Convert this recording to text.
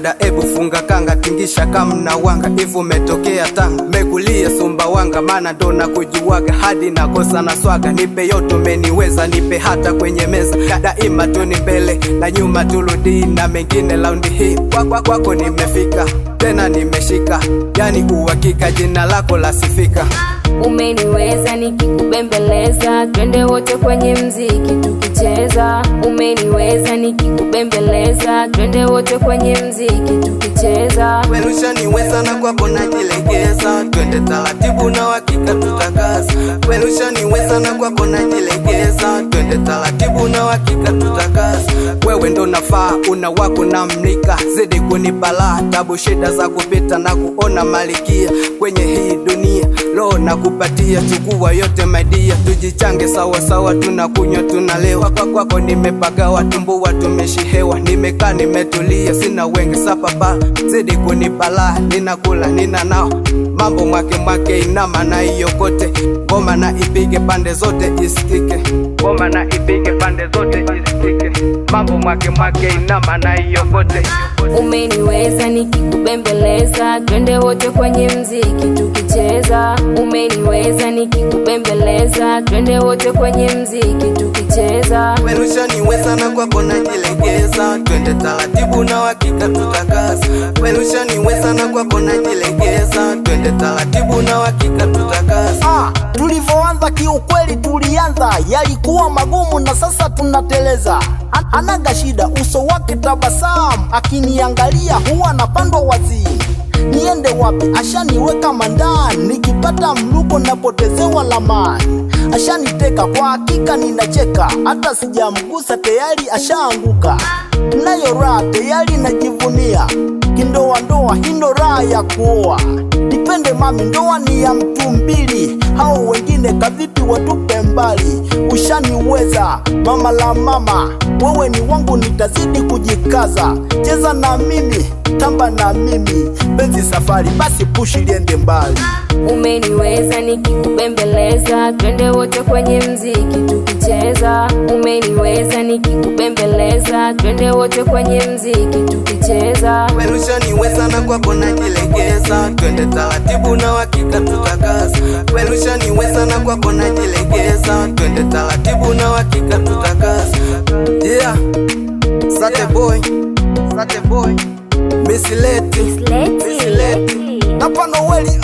dada ebu funga kanga, tingisha kama na wanga. Ivu umetokea Tanga, mekulia Sumbawanga, maana ndo nakujuaga hadi nakosa na swaga. Nipe yote umeniweza, nipe hata kwenye meza, daima tu ni mbele na nyuma turudi na mengine laundi hii. Kwako nimefika tena nimeshika, yani uhakika jina lako lasifika. Umeniweza nikikubembeleza, twende wote kwenye mziki tukicheza. Umeniweza nikikubembeleza, twende wote kwenye mziki tukicheza. Wewe ushaniweza na kwako najilegeza, twende taratibu na hakika tutakaza. Wewe ushaniweza na kwako najilegeza, twende taratibu na hakika tutakaza. Wewe ndo nafaa, una wako na mnika, zidi kunibala tabu shida za kupita na kuona malikia kwenye hii dunia. Lo na kupatia chukua yote maidia, tujichange sawa sawa, tunakunywa tunalewa. Kwako nimepagawa, tumbua tumeshihewa, nimekaa nimetulia, sina wengi sapapa, zidi kunibala, ninakula nina nao mambo mwake inama na iyo kote. Ngoma na ipige pande zote isikike, ngoma na ipige pande zote isikike, mambo mwake inama na iyo kote. Umeniweza nikikubembeleza, twende wote kwenye mziki tukicheza. Umeniweza nikikubembeleza, twende wote kwenye mziki tukicheza. Wewe ushaniweza na kwako najilegeza, twende taratibu na hakika tutakaza. Wewe ushaniweza na kwako najilegeza, twende taratibu na hakika tutakaza. Tulivyoanza kiukweli tulianza yalikuwa magumu na sasa tunateleza. Anaga shida uso wake tabasamu, akiniangalia huwa napandwa wazimu. Niende wapi ashaniweka mandani, nikipata mluko napotezewa lamani. Ashaniteka kwa hakika ninacheka, hata sijamgusa tayari ashaanguka. Nayo raha tayari najivunia, kindoa ndoa hindo raha ya kuoa. Nipende mami, ndoa ni ya mtu mbili, hao wengine kavipi watupe mbali. Ushaniweza mama la mama, wewe ni wangu nitazidi kujikaza. Cheza na mimi, tamba na mimi, penzi safari basi pushi liende mbali. Umeniweza nikikubembeleza, twende wote kwenye mziki tukicheza. Umeniweza nikikubembeleza, twende wote kwenye mziki tukicheza. Wewe ushaniweza na kwako najilegeza, twende taratibu na hakika tutakaza. Wewe ushaniweza na kwako najilegeza, twende taratibu na hakika tutakaza. Yeah, Sate boy, Miss Leti. Napa Noeli,